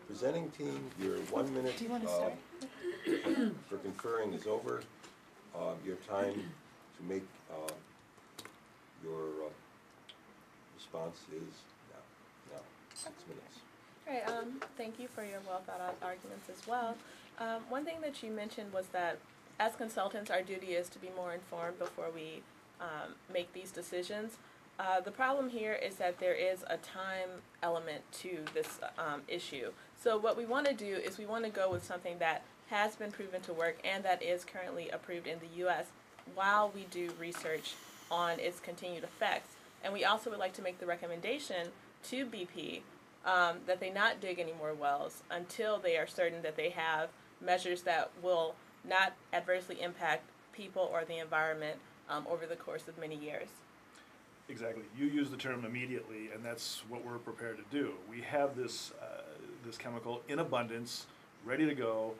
Presenting team, your 1 minute Do you want to start? for conferring is over. Your time to make your response is now. 6 minutes. All right, thank you for your well thought out arguments as well. One thing that you mentioned was that as consultants, our duty is to be more informed before we make these decisions. The problem here is that there is a time element to this issue. So what we want to do is we want to go with something that has been proven to work and that is currently approved in the U.S. while we do research on its continued effects. And we also would like to make the recommendation to BP that they not dig any more wells until they are certain that they have measures that will not adversely impact people or the environment over the course of many years. Exactly. You use the term immediately, and that's what we're prepared to do. We have this this chemical in abundance, ready to go.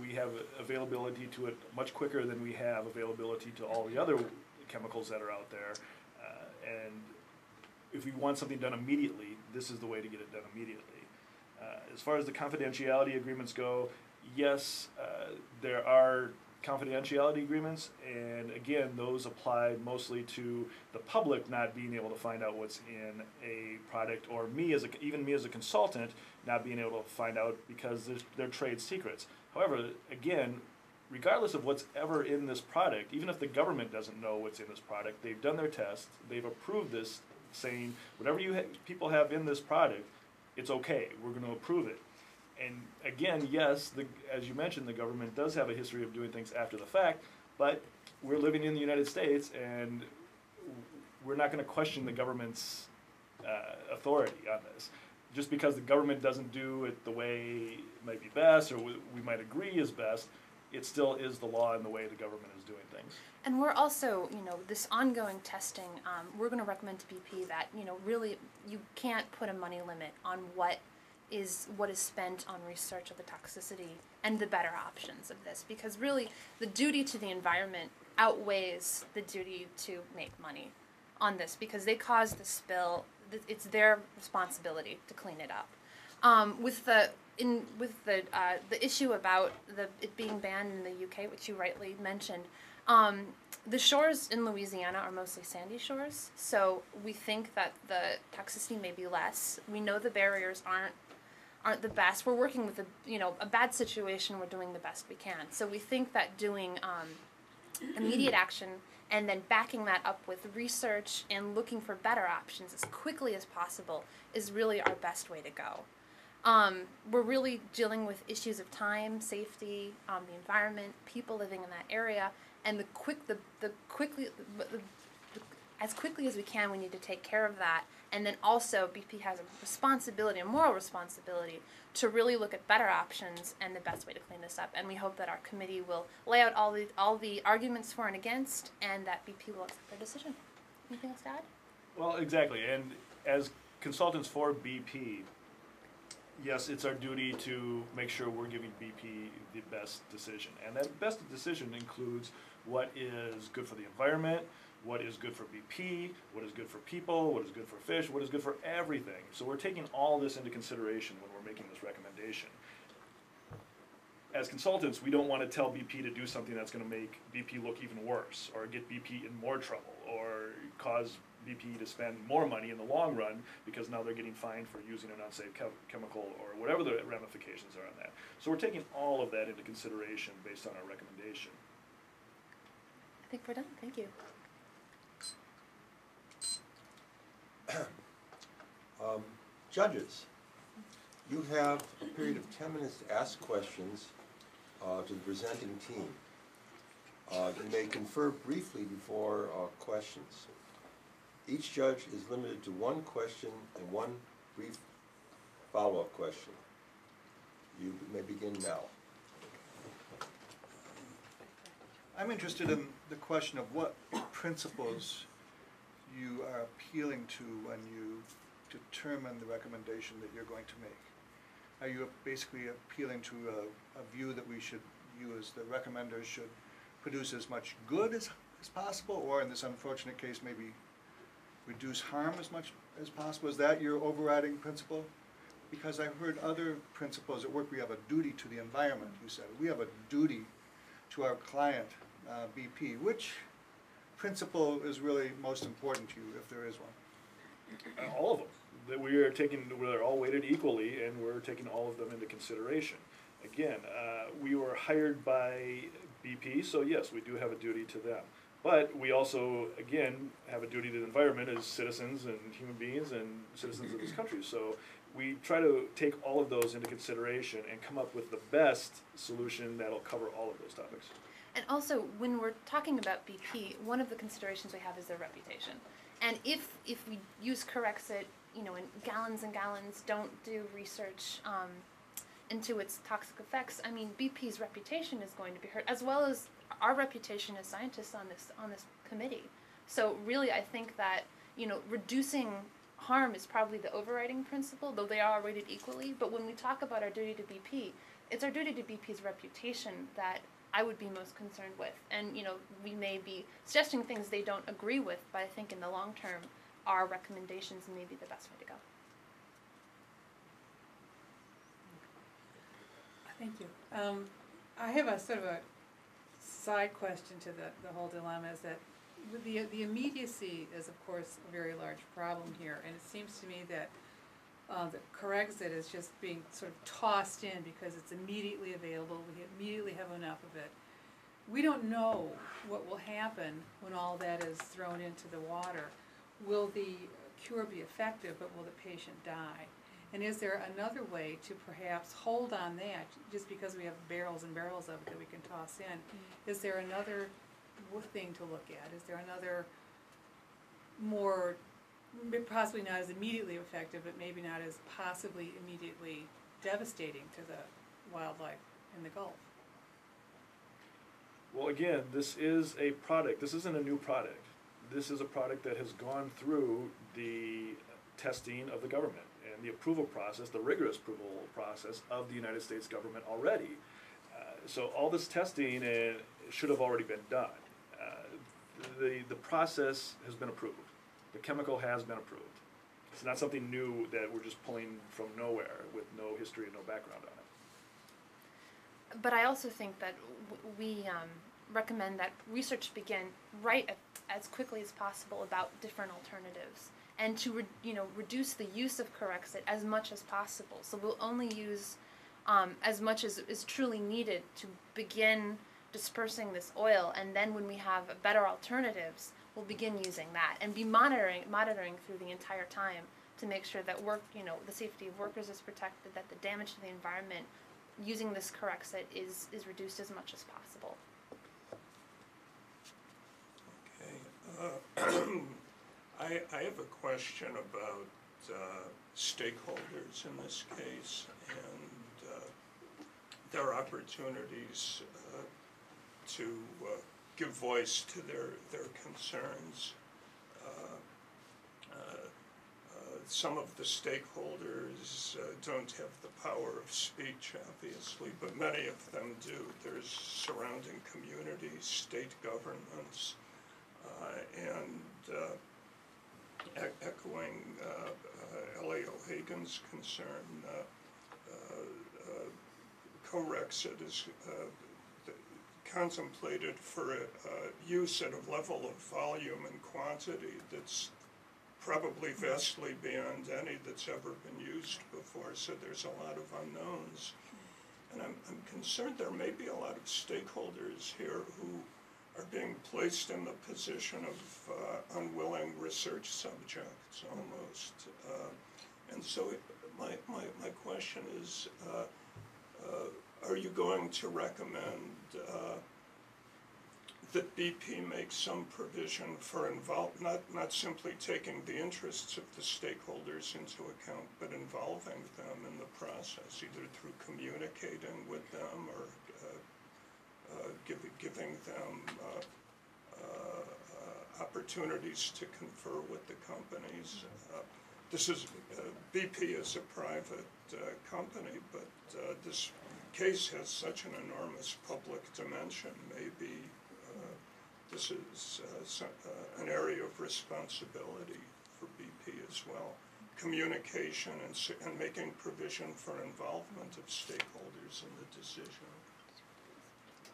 We have availability to it much quicker than we have availability to all the other chemicals that are out there. And if we want something done immediately, this is the way to get it done immediately. As far as the confidentiality agreements go, yes, there are confidentiality agreements, and again, those apply mostly to the public not being able to find out what's in a product, or even me as a consultant not being able to find out because they're trade secrets. However, again, regardless of what's ever in this product, even if the government doesn't know what's in this product, they've done their tests, they've approved this, saying whatever people have in this product, it's okay, we're going to approve it. And again, yes, as you mentioned, the government does have a history of doing things after the fact, but we're living in the United States, and we're not going to question the government's authority on this. Just because the government doesn't do it the way it might be best, or we might agree is best, it still is the law and the way the government is doing things. And we're also, this ongoing testing, we're going to recommend to BP that, really you can't put a money limit on what is spent on research of the toxicity and the better options of this, because really the duty to the environment outweighs the duty to make money on this, because they caused the spill. It's their responsibility to clean it up. With the issue about it being banned in the UK, which you rightly mentioned, the shores in Louisiana are mostly sandy shores, so we think that the toxicity may be less. We know the barriers aren't the best. We're working with a bad situation. We're doing the best we can. So we think that doing immediate action and then backing that up with research and looking for better options as quickly as possible is really our best way to go. We're really dealing with issues of time, safety, the environment, people living in that area, and as quickly as we can, we need to take care of that. And then also, BP has a responsibility, a moral responsibility, to really look at better options and the best way to clean this up. And we hope that our committee will lay out all the arguments for and against, and that BP will accept their decision. Anything else to add? Well, exactly. And as consultants for BP, yes, it's our duty to make sure we're giving BP the best decision. And that best decision includes what is good for the environment, what is good for BP, what is good for people, what is good for fish, what is good for everything. So we're taking all this into consideration when we're making this recommendation. As consultants, we don't want to tell BP to do something that's going to make BP look even worse, or get BP in more trouble, or cause BP to spend more money in the long run because now they're getting fined for using an unsafe chemical, or whatever the ramifications are on that. So we're taking all of that into consideration based on our recommendation. I think we're done. Thank you. Judges, you have a period of 10 minutes to ask questions to the presenting team. You may confer briefly before questions. Each judge is limited to one question and one brief follow-up question. You may begin now. I'm interested in the question of what principles you are appealing to when you determine the recommendation that you're going to make. Are you basically appealing to a view that you as the recommenders should produce as much good as possible, or in this unfortunate case maybe reduce harm as much as possible? Is that your overriding principle Because I've heard other principals at work, we have a duty to the environment, you said. We have a duty to our client, BP. Which principle is really most important to you, if there is one? All of them. That we are taking, they're all weighted equally, and we're taking all of them into consideration. Again, we were hired by BP, so yes, we do have a duty to them. But we also, again, have a duty to the environment as citizens and human beings and citizens of this country. So we try to take all of those into consideration and come up with the best solution that'll cover all of those topics. And also, when we're talking about BP, one of the considerations we have is their reputation. And if we use Corexit, in gallons and gallons, don't do research into its toxic effects, I mean, BP's reputation is going to be hurt, as well as our reputation as scientists on this committee. So really, I think that reducing harm is probably the overriding principle, though they are rated equally. But when we talk about our duty to BP, it's our duty to BP's reputation that I would be most concerned with. And we may be suggesting things they don't agree with, but I think in the long term, our recommendations may be the best way to go. Thank you. I have a sort of a side question to the whole dilemma, is that the immediacy is, of course, a very large problem here, and it seems to me that the Corexit is just being sort of tossed in because it's immediately available, we immediately have enough of it. We don't know what will happen when all that is thrown into the water. Will the cure be effective, but will the patient die? And is there another way to perhaps hold on that, just because we have barrels and barrels of it that we can toss in? Is there another thing to look at? Is there another more, possibly not as immediately effective, but maybe not as possibly immediately devastating to the wildlife in the Gulf? Well, again, this is a product. This isn't a new product. This is a product that has gone through the testing of the government and the approval process, the rigorous approval process of the United States government already. So all this testing should have already been done. The process has been approved. The chemical has been approved. It's not something new that we're just pulling from nowhere with no history and no background on it. But I also think that we recommend that research begin as quickly as possible about different alternatives, and to reduce the use of Corexit as much as possible. So we'll only use as much as is truly needed to begin dispersing this oil, and then when we have better alternatives, we'll begin using that and be monitoring through the entire time to make sure that the safety of workers is protected, that the damage to the environment using this Corexit is reduced as much as possible. Okay. I have a question about stakeholders in this case and their opportunities to give voice to their concerns. Some of the stakeholders don't have the power of speech, obviously, but many of them do. There's surrounding communities, state governments, and echoing L.A. O'Hagan's concern, Corexit is contemplated for use at a level of volume and quantity that's probably vastly beyond any that's ever been used before, so there's a lot of unknowns. And I'm concerned there may be a lot of stakeholders here who are being placed in the position of unwilling research subjects almost. And so my question is, are you going to recommend that BP make some provision for not simply taking the interests of the stakeholders into account, but involving them in the process, either through communicating with them or giving them opportunities to confer with the companies? BP is a private company, but this case has such an enormous public dimension. Maybe this is an area of responsibility for BP as well. communication and making provision for involvement of stakeholders in the decision.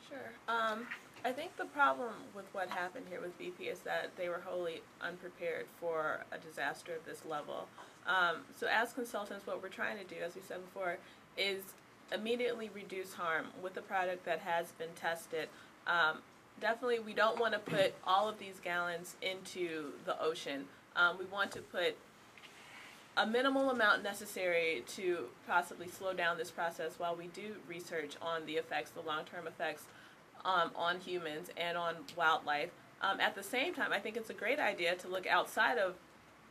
Sure. I think the problem with what happened here with BP is that they were wholly unprepared for a disaster of this level. So as consultants, what we're trying to do, as we said before, is immediately reduce harm with a product that has been tested. Definitely, we don't want to put all of these gallons into the ocean. We want to put a minimal amount necessary to possibly slow down this process while we do research on the effects, the long-term effects on humans and on wildlife. At the same time, I think it's a great idea to look outside of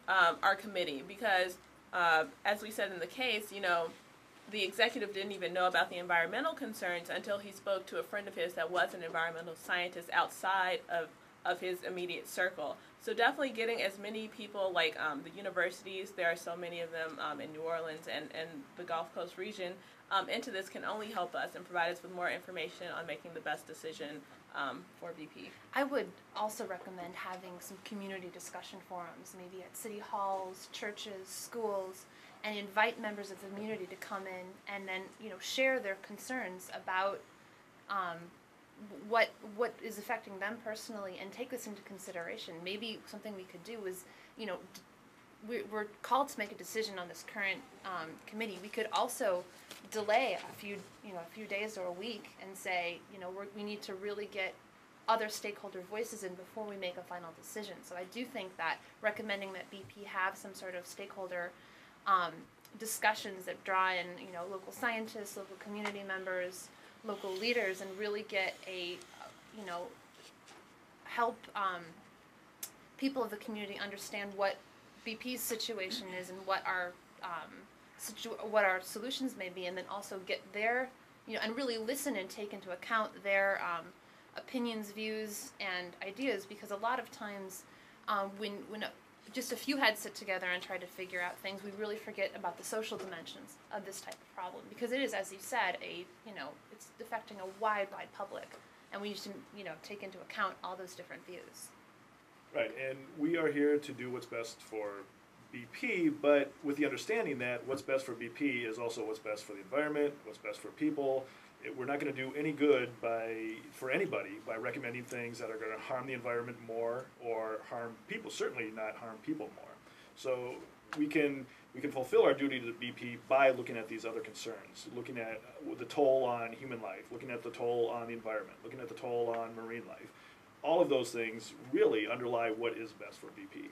our committee because, as we said in the case, you know, the executive didn't even know about the environmental concerns until he spoke to a friend of his that was an environmental scientist outside of his immediate circle. So definitely getting as many people like the universities, there are so many of them in New Orleans and the Gulf Coast region, into this can only help us and provide us with more information on making the best decision for BP. I would also recommend having some community discussion forums, maybe at city halls, churches, schools, and invite members of the community to come in and then, you know, share their concerns about what is affecting them personally and take this into consideration. Maybe something we could do is, you know, we're called to make a decision on this current committee. We could also delay a few days or a week and say, you know, we need to really get other stakeholder voices in before we make a final decision. So I do think that recommending that BP have some sort of stakeholder discussions that draw in, you know, local scientists, local community members, local leaders, and really get a, you know, help people of the community understand what BP's situation is and what our solutions may be, and then also get their, you know, and really listen and take into account their opinions, views, and ideas, because a lot of times when just a few heads sit together and try to figure out things, we really forget about the social dimensions of this type of problem, because it is, as you said, it's affecting a wide public, and we need to, you know, take into account all those different views. Right, and we are here to do what's best for BP, but with the understanding that what's best for BP is also what's best for the environment, what's best for people. We're not going to do any good for anybody by recommending things that are going to harm the environment more or harm people, certainly not harm people more. So we can fulfill our duty to the BP by looking at these other concerns, looking at the toll on human life, looking at the toll on the environment, looking at the toll on marine life. All of those things really underlie what is best for BP.